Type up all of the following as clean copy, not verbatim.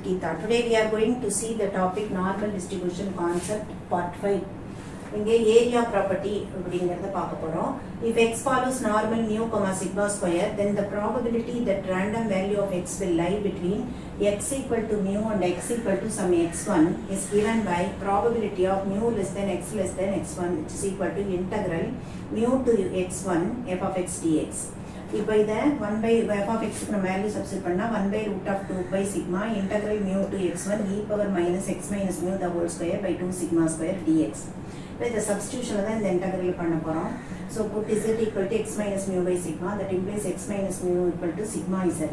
Geetha. Today we are going to see the topic normal distribution concept part 5. இங்கே area property அப்படிங்கறத பார்க்க போறோம். If x follows normal mu comma sigma square, then the probability that random value of x will lie between x equal to mu and x equal to some x1 is given by probability of mu less than x1, which is equal to integral mu to x1 f of x dx. இப்போ இதை 1 by f of x நம்ம value substitute பண்ணா 1 by root of 2 by sigma integral mu to x1 e power minus x minus mu the whole square by 2 sigma square dx. இப்போ இந்த சப்ஸ்டிடியூஷனை தான் இந்த integral பண்ண போறோம். So put z equal to x minus mu by sigma, that implies x minus mu equal to sigma z.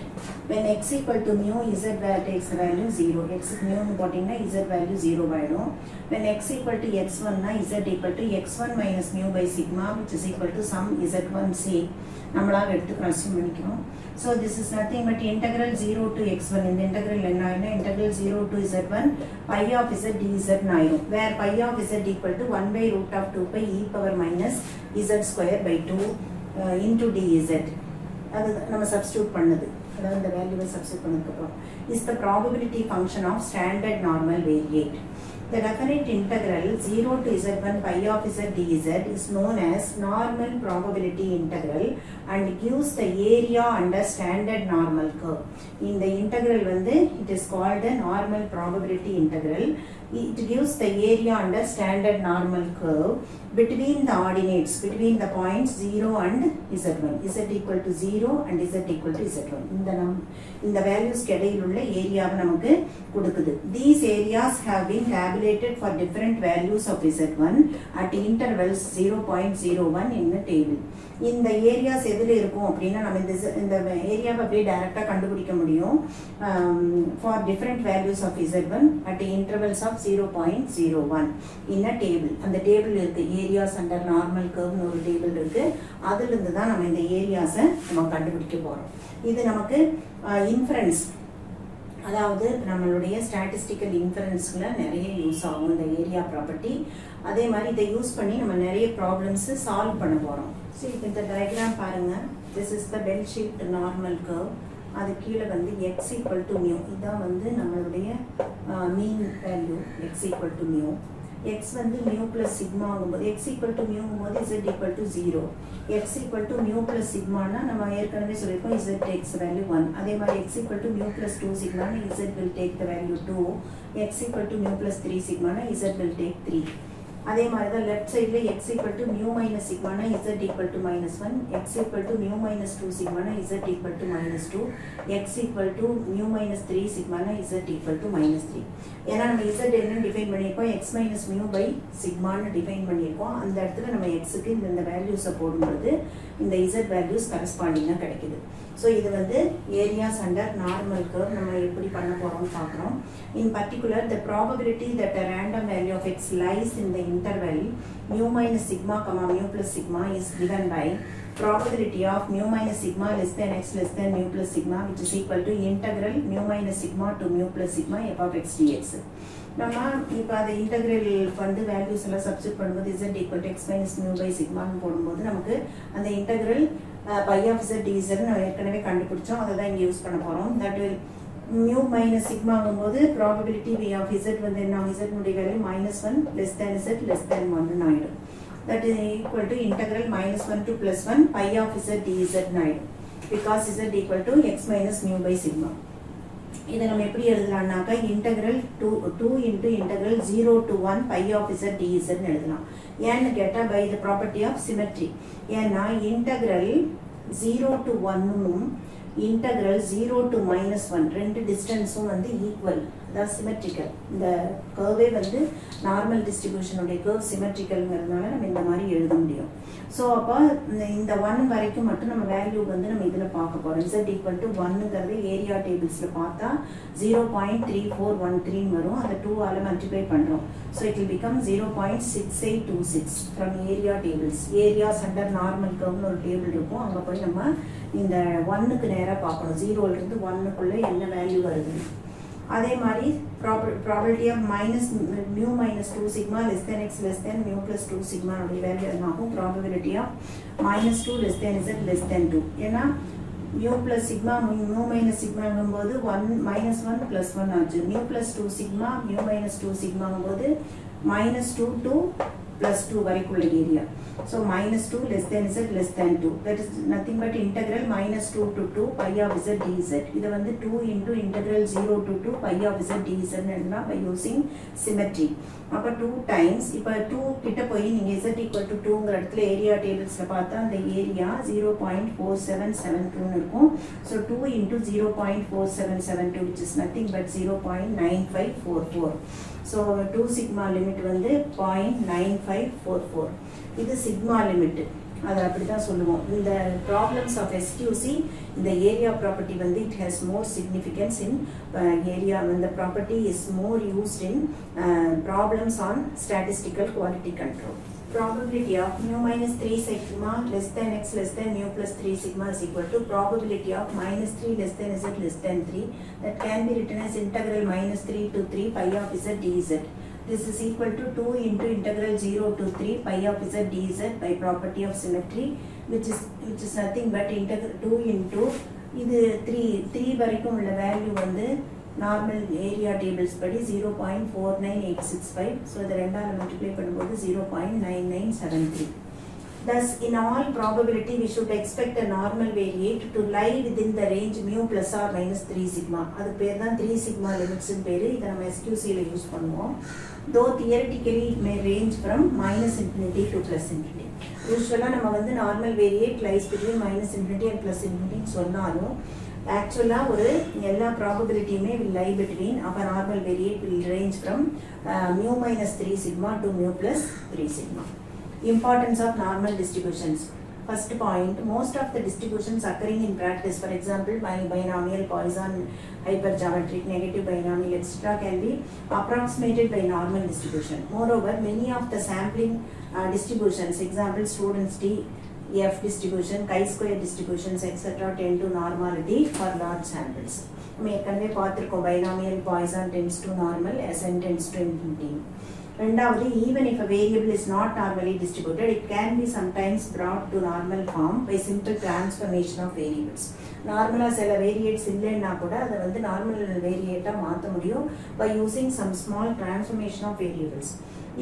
When x equal to mu, z takes the value 0. x mu னு போட்டிங்கன்னா z value 0 ஆயிடும். When x equal to x1 னா z equal to x1 minus mu by sigma, which is equal to some z1 c. நம்மளாக எடுத்து consume பண்ணிக்கிறோம். So this is nothing but integral 0 to x1. இந்த integral என்ன ஆயினா integral 0 to z1 pi of z dz ஆயிடும். Where pi of z equal to 1 by root of 2 pi e power minus z square by 2 into dz. அது நம்ம substitute பண்ணது. அதாவது இந்த வேல்யூவை substitute பண்ணதுக்கப்புறம் is the probability function of standard normal variate. The definite integral 0 to z1 pi of z dz is known as normal probability integral and gives the area under standard normal curve. In the integral வந்து it is called a normal probability integral. It gives the area under standard normal curve between the ordinates, between the points 0 and z1. z equal to 0 and z equal to z1. இந்த values இடையில் உள்ள ஏரியாவை நமக்கு கொடுக்குது. These areas have been tabulated for different values of z1 at intervals 0.01 in the table. இந்த areas எதில் இருக்கும் அப்படின்னா நம்ம இந்த ஏரியாவை அப்படியே டைரக்டாக கண்டுபிடிக்க முடியும். For different values of z1 at intervals of 0.01 in a table. அந்த டேபிள் இருக்கு, ஏரியாஸ் அண்டர் நார்மல் கர்வ்னு ஒரு டேபிள் இருக்கு. அதிலிருந்து தான் நம்ம இந்த ஏரியாஸை நம்ம கண்டுபிடிக்க போறோம். இது நமக்கு இன்ஃபரன்ஸ், அதாவது நம்மளுடைய ஸ்டாட்டிஸ்டிக்கல் இன்ஃபரன்ஸ்ல நிறைய யூஸ் ஆகும் இந்த ஏரியா ப்ராப்பர்ட்டி. அதே மாதிரி இதை யூஸ் பண்ணி நம்ம நிறைய ப்ராப்ளம்ஸ் சால்வ் பண்ண போறோம். சரி, இப்போ இந்த டயக்ராம் பாருங்க. This is the bell shaped normal curve. அது கீழே வந்து x equal to mu. இதான் வந்து நம்மளுடைய mean value x equal to mu. x வந்து mu plus sigma ஆகும்போது x equal to mu ஆகும்போது z equal to 0. x equal to mu plus sigma னா நம்ம ஏற்கனவே சொல்லிருக்கோம் z takes the value 1. அதே மாதிரி x equal to mu plus 2 sigma னா z will take the value 2. x equal to mu plus 3 sigma னா z will take 3. அதே மாதிரி தான் லெஃப்ட் சைடுல x equal to mu minus sigma னா z equal to minus 1. x equal to mu minus 2 sigma னா z equal to minus 2. x equal to mu minus 3 sigma னா z equal to minus 3. ஏன்னா நம்ம z என்ன define பண்ணியிருக்கோம், x minus mu by sigma னு define பண்ணியிருக்கோம். அந்த இடத்துல நம்ம xக்கு இந்த வேல்யூஸை போடும்போது இந்த z வேல்யூஸ் கரஸ்பாண்டிங்காக கிடைக்குது. ஸோ இது வந்து ஏரியாஸ் அண்டர் நார்மல் கர்வ் நம்ம எப்படி பண்ண போகிறோம்னு பார்க்குறோம். In particular the probability that a random value of x lies in the interval mu minus sigma comma mu plus sigma is given by probability of mu minus sigma less than x less than mu plus sigma, which is equal to integral mu minus sigma to mu plus sigma f of x dx. நம்ம இப்போ அந்த integral வந்து values எல்லாம் substitute பண்ணும்போது z equal to x minus mu by sigma னு போடும்போது நமக்கு அந்த integral pi of z dz நம்ம ஏற்கனவே கண்டுபிடிச்சோம். அதை தான் இங்கே யூஸ் பண்ண போகிறோம். That will mu minus sigma ஆகும்போது probability of z வந்து என்ன, z உடைய value -1 less than z less than 1 ஆயிடும். That is equal to integral -1 to +1 pi of z dz ஆயிடும். Because z equal to x minus mu by sigma. இதை நம்ம எப்படி எழுதலாம்னாக்கா integral 2 into integral 0 to 1 pi of z dz எழுதலாம். ஏன்னு கேட்டால் by the property of symmetry. ஏன்னா integral 0 to 1னும் integral 0 to -1 ரெண்டு டிஸ்டன்ஸும் வந்து ஈக்குவல், அதாவது சிமெட்ரிக்கல். இந்த கர்வே வந்து நார்மல் டிஸ்ட்ரிபியூஷனுடைய கர்வ் சிமெட்ரிக்கல்ங்கிறதுனால நம்ம இந்த மாதிரி எழுத முடியும். ஸோ அப்போ இந்த 1 வரைக்கும் மட்டும் நம்ம வேல்யூ வந்து நம்ம இதில் பார்க்க போகிறோம். z equal to 1ங்கிறது ஏரியா டேபிள்ஸில் பார்த்தா 0.3413 வரும். அதை 2ஆல் மல்டிப்ளை பண்ணுறோம். So it will become 0.6826 from area tables. Areas under normal கர்வ்னு ஒரு டேபிள் இருக்கும். அங்கே போய் நம்ம இந்த 1க்கு நேராக பார்க்கணும். 0லேருந்து 1க்குள்ளே என்ன வேல்யூ வருது. அதே மாதிரி probability of mu minus 2 sigma less than x less than mu plus 2 sigma உடைய வேல்யூ என்ன ஆகும், probability of -2 less than z less than 2. ஏன்னா mu plus sigma mu minus sigma போது 1 minus 1 plus 1 ஆச்சு. mu plus 2 sigma mu minus 2 sigma போது minus 2 to plus 2 வரைக்குள்ள area. So minus 2 less than z less than 2. That is nothing but integral minus 2 to 2 pi of z dz. இதை வந்து 2 into integral 0 to 2 pi of z dz ன்னா by using symmetry. அப்போ 2 times இப்போ 2 கிட்ட போய் நீங்கள் z equal to 2ங்கிற இடத்துல area டேபிள்ஸில் பார்த்தா அந்த ஏரியா 0.4772 இருக்கும். So 2 into 0.4772 which is nothing but 0.9544. So 2 sigma limit வந்து 0.9544. இது சிக்மா லிமிட். அதை அப்படி தான் சொல்லுவோம். இந்த ப்ராப்ளம்ஸ் ஆஃப் எஸ்கியூசி இந்த ஏரியா ப்ராப்பர்ட்டி வந்து it has more significance in area. இந்த property is more used in problems on statistical quality control. Probability of mu minus 3 sigma less than x less than mu plus 3 sigma is equal to probability of minus 3 less than z less than 3. That can be written as integral minus 3 to 3 pi of z dz. This is equal to 2 into integral 0 to 3 pi of z dz by property of symmetry, which is nothing but integral 2 into இது 3 வரைக்கும் உள்ள value வந்து normal area tables படி 0.49865. So இதை ரெண்டால் multiply பண்ணும்போது 0.9973. Thus, in all probability, we should expect a normal variate to lie within the range mu plus or minus 3 sigma. அது பேர் தான் 3 sigma limits பேர். இதை நம்ம SQCயில் யூஸ் பண்ணுவோம். Though theoretically it may range from minus infinity to plus infinity. யூஸ்வலாக நம்ம வந்து normal variate lies between minus infinity and plus infinity சொன்னாலும் ஆக்சுவலாக ஒரு எல்லா ப்ராபபிலிட்டியுமே will lie between our normal variate will range from mu minus 3 sigma to mu plus 3 sigma. Importance of normal distributions. First point, most of the distributions occurring in practice, for example, binomial, Poisson, hypergeometric, negative binomial, etc., can be approximated by normal distribution. Moreover, many of the sampling distributions, example, students T, F distribution, chi-square distributions, etc., tend to normality for large samples. We can binomial, Poisson tends to normal, Sn tends to infinity. Rendavadi, even if a variable is not normally distributed, it can be sometimes brought to normal form by simple transformation of variables. Normally, சில variates இல்லைன்னா கூட அதை வந்து normal variate மாற்ற முடியும் by using some small transformation of variables.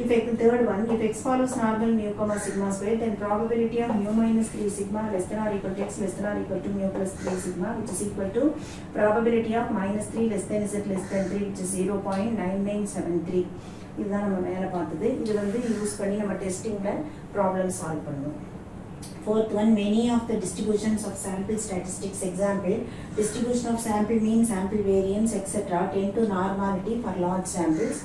If the third one, if x follows normal mu comma sigma square, then probability of mu minus 3 sigma less than or equal to x less than or equal to mu plus 3 sigma, which is equal to probability of minus 3 less than z less than 3, which is 0.9973. இதுதான் நம்ம மேலே பார்த்தது. இது வந்து use பண்ணி நம்ம டெஸ்டிங்கில் problem solve பண்ணுவோம். Fourth one, many of the distributions of sample statistics, example, distribution of sample mean, sample variance, etc., tend to normality for large samples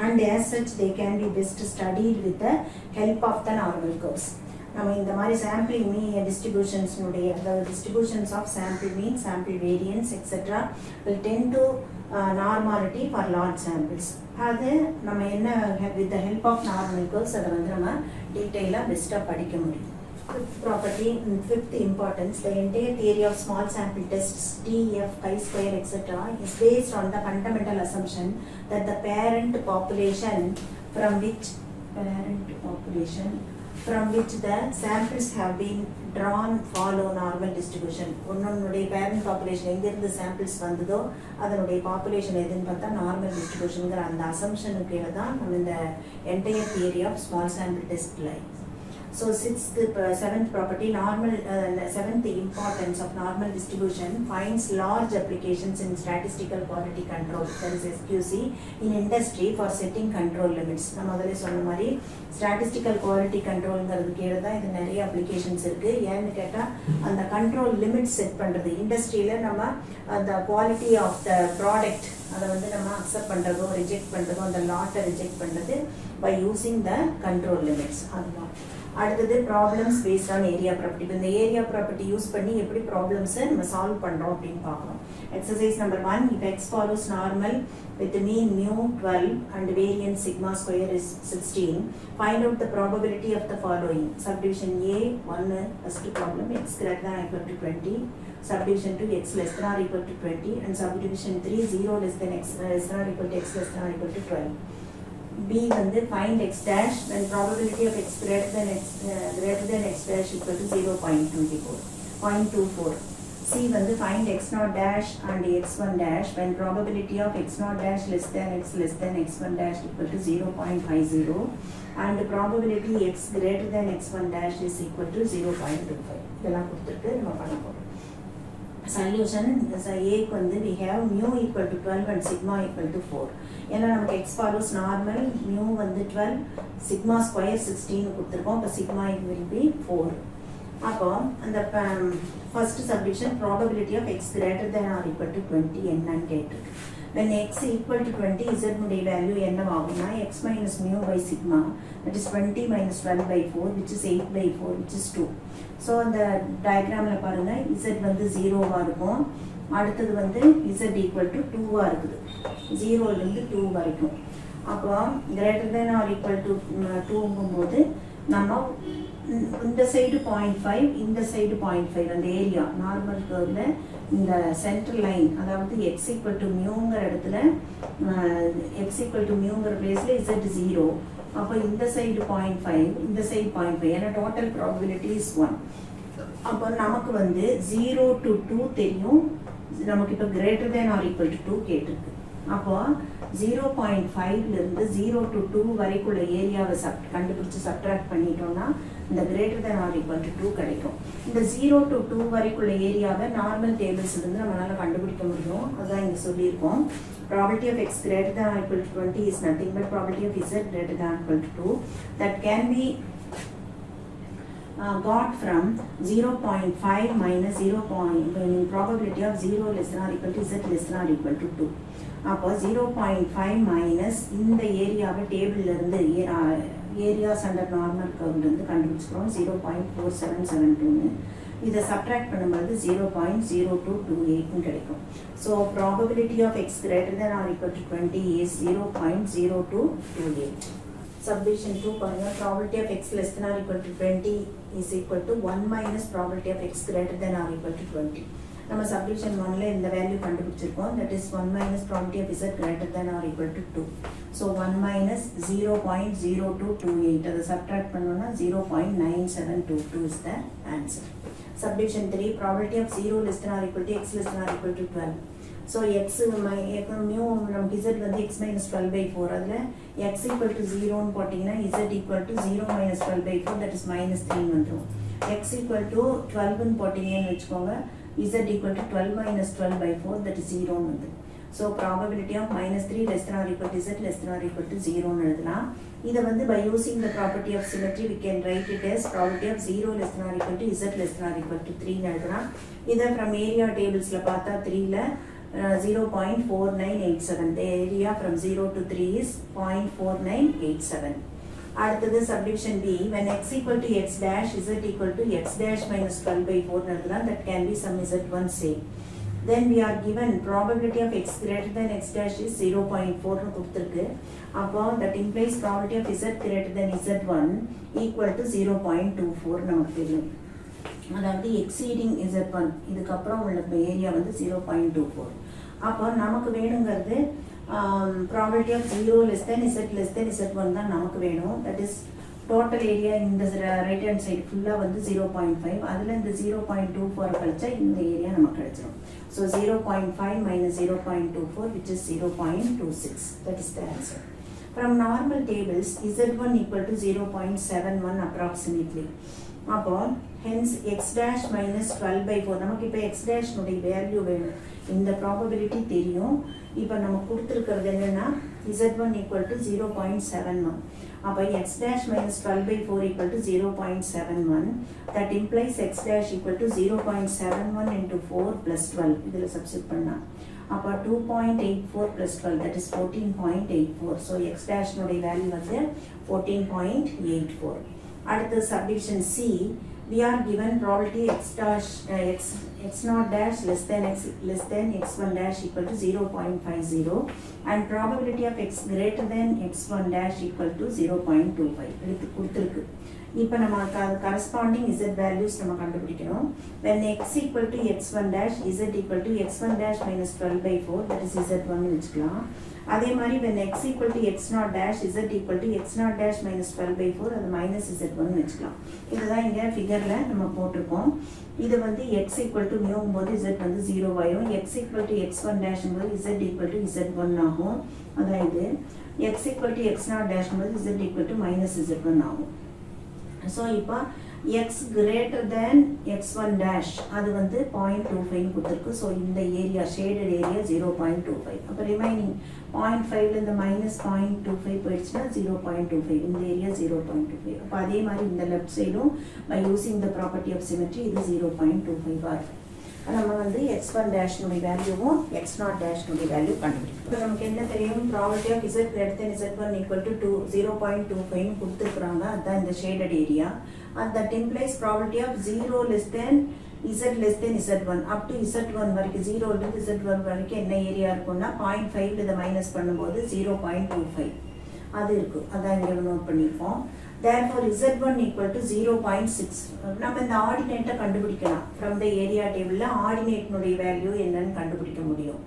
and as such they can be best studied with the help of the normal curves. நம்ம இந்த மாதிரி sampling mean distributionsனுடைய அதாவது distributions of sample mean, sample variance, etc., will tend to normality for large samples. அது நம்ம என்ன with the help of normal curves அதை வந்து நம்ம டீட்டெயிலாக பெஸ்ட்டாக படிக்க முடியும். Fifth property, fifth importance, the entire theory of small sample tests, T, F, chi-square, etc., is based on the fundamental assumption that the parent population from which the samples have been drawn follow normal distribution. ஒன்னுடைய parent population எங்கிருந்து samples வந்ததோ அதனுடைய population எதுன்னு பார்த்தா normal distributionங்கிற அந்த assumptionக்கு தான் நம்ம இந்த entire theory of small sample test lies. So seventh property, seventh importance of normal distribution finds large applications in statistical quality control, that is SQC, in industry for setting control limits. நம்ம முதல்ல சொன்ன மாதிரி statistical quality controlங்கிறது கீழே தான் இது நிறைய applications இருக்கு. ஏன்னு கேட்டால் அந்த control limits செட் பண்ணுறது இண்டஸ்ட்ரியில் நம்ம அந்த quality of the product அதை வந்து நம்ம அக்செப்ட் பண்ணுறதோ ரிஜெக்ட் பண்ணுறதோ அந்த லாட்டை ரிஜெக்ட் பண்ணுறது by using the control limits. அதுதான் அடுத்தது problems based on area property. இப்போ இந்த ஏரியா ப்ராப்பர்ட்டி யூஸ் பண்ணி எப்படி ப்ராப்ளம்ஸை நம்ம சால்வ் பண்ணுறோம் அப்படின்னு பார்க்கணும். Exercise number 1, if x follows normal with the mean mu 12 and variance sigma square is 16, find out the probability of the following. Subdivision A 1, first problem, x greater than or equal to 20. Subdivision 2, x less than or equal to 20, and subdivision 3, 0 less than x less than or equal to x less than or equal to 12. B வந்து find x dash when probability of x greater than x dash equal to 0.24. 0.24. C வந்து find x0 dash and x1 dash when probability of x0 dash less than x1 dash equal to 0.50 and probability x greater than x1 dash is equal to 0.25. இதெல்லாம் கொடுத்துட்டு நம்ம பண்ண போறோம். Solution A வந்து we have mu equal to 12 and sigma equal to 4. ஏன்னா நமக்கு x follows normal, mu வந்து 12, sigma square 16 கொடுத்துருக்கோம். அப்போ sigma will be 4. அப்போ அந்த first subdivision probability of x greater than or equal to 20 என்னன்னு கேட்டிருக்கு. When x equal to 20, z உடைய value என்னவாகும்னா x minus mu by sigma, that is 20 minus 12 by 4, which is 8 by 4, which is 2. So அந்த diagramல பாருங்க z வந்து 0வா இருக்கும், அடுத்தது வந்து z equal to 2வா இருக்குது, 0லேருந்து 2 வரைக்கும். அப்போ greater than or equal to 2ங்கும்போது நம்ம இந்த சைடு 0.5, இந்த சைடு 0.5, அந்த ஏரியா நார்மல் கர்வ்ல இந்த சென்டர் லைன், அதாவது x equal to muங்கிற இடத்துல x equal to muங்கிற பிளேஸ்ல z 0. அப்போ இந்த சைடு 0.5, இந்த சைடு 0.5, ஏன்னா டோட்டல் ப்ராபபிலிட்டி இஸ் 1. அப்போ நமக்கு வந்து 0 to 2 தெரியும், நமக்கு இப்போ greater than or equal to 2 கேட்டிருக்கு. அப்போ 0.5லேருந்து 0 to 2 வரைக்குள்ள ஏரியாவை கண்டுபிடிச்சு சப்ட்ராக்ட் பண்ணிட்டோம்னா இந்த greater than or equal to 2 கிடைக்கும். இந்த 0 to 2 வரைக்குள்ள ஏரியாவை நார்மல் டேபிள்ஸ்லேருந்து நம்மளால கண்டுபிடிக்க முடியும். அதான் இங்கே சொல்லியிருக்கோம். Probability of x greater than or equal to 20 is nothing but probability of z greater than or equal to 2. That can be got from 0.5 minus 0. Probability of 0 less than or equal to z less than or equal to 2. அப்போ 0.5 minus இந்த ஏரியாவை டேபிள்லேருந்து areas under normal கர்வ்லேருந்து கண்டுபிடிச்சிக்கிறோம் 0.4772. இதை subtract பண்ணும்போது 0.0228 கிடைக்கும். So probability of x greater than or equal to 20 is 0.0228. Subdivision 2 பாருங்க, probability of x less than or equal to 20 is equal to 1 minus probability of x greater than or equal to 20. நம்ம subdivision 1ல இந்த value கண்டுபிடிச்சிருக்கோம், that is 1 minus probability of z greater than or equal to 2. So 1 minus 0.0228, அதை subtract பண்ணோம்னா 0.9722 is the answer. Subdivision 3, probability of 0 less than or equal to x less than or equal to 12. So x mu நமக்கு z வந்து x minus 12 by 4, அதில் x equal to 0ன்னு போட்டிங்கன்னா z equal to 0 minus 12 by 4, that is minus 3 வந்துடும். x equal to 12ன்னு போட்டிங்கன்னு வச்சுக்கோங்க, z equal to 12 minus 12 by 4, that is 0 வந்து. So probability of minus 3 less than or equal to z less than or equal to 0ன்னு எழுதலாம். இதை வந்து by using the property of symmetry we can write it as probability of 0 less than or equal to z less than or equal to 3ன்னு எழுதலாம். இதை from area tablesல பார்த்தா 3ல 0.4987. The area from 0 to 3 is 0.4987. அடுத்தது subdivision B, when x equal to x dash, z equal to x dash minus 12 by 4 எழுதலாம். That can be some z1 say. Then we are given probability of x greater than x dash is 0.4 னு கொடுத்திருக்கு. அப்போ that implies probability of z greater than z1 equal to 0.24 நமக்கு தெரியும். அதாவது exceeding z1, இதுக்கப்புறம் உள்ள area வந்து 0.24. அப்போ நமக்கு வேணுங்கிறது probability of 0 less than z1 தான் நமக்கு வேணும். that is total area இந்த right hand side ஃபுல்லாக வந்து 0.5, அதில் இந்த 0.24 கழிச்சா இந்த ஏரியா நமக்கு கிடைச்சிடும். So 0.5 minus 0.24 which is 0.26. That is the answer. From normal tables z1 equal to 0.71 approximately. அப்போ hence x dash minus 12 by 4, நமக்கு இப்போ x dash உடைய வேல்யூ வேணும், இந்த ப்ராபபிலிட்டி தெரியும். இப்போ நம்ம கொடுத்துருக்கிறது என்னன்னா z1 equal to 0.71. அப்போ x dash minus 12 by 4 equal to 0.71. That implies x dash equal to 0.71 into 4 plus 12. இதில் சப்ஸ்டிட் பண்ணா அப்போ 2.84 plus 12, that is 14.84. So x dash உடைய வேல்யூ வந்து 14.84. அடுத்து subdivision C, we are given probability x naught dash less than x1 dash equal to 0.50 and probability of x greater than x1 dash equal to 0.25 எடுத்து கொடுத்திருக்கு. இப்போ நம்ம corresponding z values நம்ம கண்டுபிடிக்கணும். when x equal to x1 dash, z equal to x1 dash minus 12 by 4, that is z1 வச்சுக்கலாம். அதே மாதிரி when x equal to x naught dash z equal to x naught dash minus 12 by 4 அது minus z1 வச்சுக்கலாம். இதுதான் இங்கே ஃபிகரில் நம்ம போட்டிருக்கோம். இது வந்து x equal to mu போது z வந்து 0 ஆயிரும். x equal to x1 dash போது z equal to z1 ஆகும். அதான் இது x equal to x naught dash போது z equal to minus z1 ஆகும். ஸோ இப்போ x greater than x1 dash அது வந்து 0.25 கொடுத்துருக்கு. ஸோ இந்த ஏரியா ஷேடட் ஏரியா 0.25. அப்போ ரிமைனிங் 0.5 இந்த மைனஸ் 0.25 போயிடுச்சுன்னா 0.25 இந்த ஏரியா 0.25. அப்போ அதே மாதிரி இந்த லெஃப்ட் சைடும் by using the property of symmetry இது 0.25 ஆகும். நம்ம வந்து x1 டேஷ்னுடைய வேல்யூவும் x0 டேஷ்னுடைய வேல்யூ கண்டுபிடிக்கும். இப்போ நமக்கு என்ன தெரியும், property of z greater than z1 equal to 0.25 கொடுத்துருக்குறாங்க. அதுதான் இந்த shaded area. and that implies probability of 0 less than z less than z1 up to z1 வரைக்கும் 0 இருந்து z1 வரைக்கும் என்ன ஏரியா இருக்கும்னா 0.5 இதை மைனஸ் பண்ணும்போது 0.25 அது இருக்கு. அதான் இங்கே நோட் பண்ணியிருக்கோம். therefore z1 equal to 0.6. நம்ம இந்த ஆர்டினேட்டை கண்டுபிடிக்கலாம். ஃப்ரம் த ஏரியா டேபிளில் ஆர்டினேட்னுடைய வேல்யூ என்னன்னு கண்டுபிடிக்க முடியும்.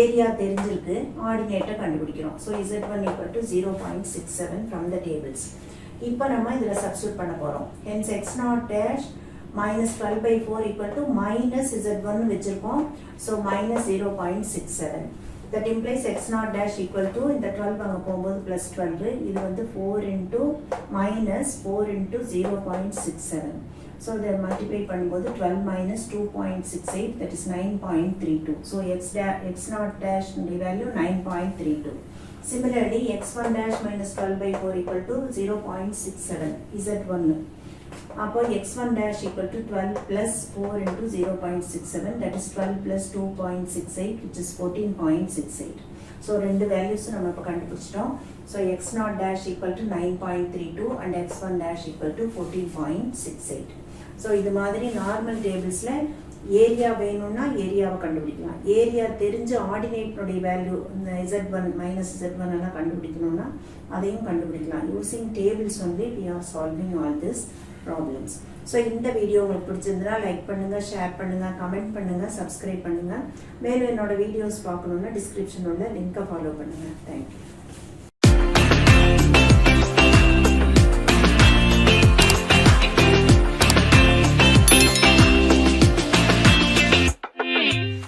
ஏரியா தெரிஞ்சிருக்கு, ஆர்டினேட்டை கண்டுபிடிக்கிறோம். So z1 equal to 0.67 from the tables. இப்போ நம்ம இதில் சப்ஸ்டியூட் பண்ண போகிறோம். hence x0 dash minus 12 by 4 equal to minus z1 வச்சிருக்கோம். So minus 0.67. that implies x0 dash equal to இந்த 12 அங்கே போகும்போது plus 12 இது வந்து 4 into minus 4 into 0.67. ஸோ இதை மல்டிப்ளை பண்ணும்போது 12 minus 2.68 that is 9.32. So x0 dash value 9.32. Similarly, x1 dash minus 12 by 4 equal to 0.67 z1. அப்போ x1 dash equal to 12 plus 4 into 0.67 that is 12 plus 2.68 which is 14.68. So ரெண்டு values நம்ம இப்போ கண்டுபிடிச்சிட்டோம். So x0 dash equal to 9.32 and x1 dash equal to 14.68. So இது மாதிரி normal டேபிள்ஸில் area வேணும்னா ஏரியாவை கண்டுபிடிக்கலாம். ஏரியா தெரிஞ்சு ஆர்டினேட்னுடைய வேல்யூ இந்த z1 மைனஸ் z1 எல்லாம் கண்டுபிடிக்கணும்னா அதையும் கண்டுபிடிக்கலாம். யூசிங் டேபிள்ஸ் வந்து we are solving all these problems. So இந்த வீடியோ உங்களுக்கு பிடிச்சிருந்தா லைக் பண்ணுங்கள், ஷேர் பண்ணுங்கள், கமெண்ட் பண்ணுங்கள், சப்ஸ்கிரைப் பண்ணுங்கள். மேலும் என்னோட வீடியோஸ் பார்க்கணுன்னா டிஸ்கிரிப்ஷன் உள்ள லிங்கை ஃபாலோ பண்ணுங்கள். தேங்க்யூ.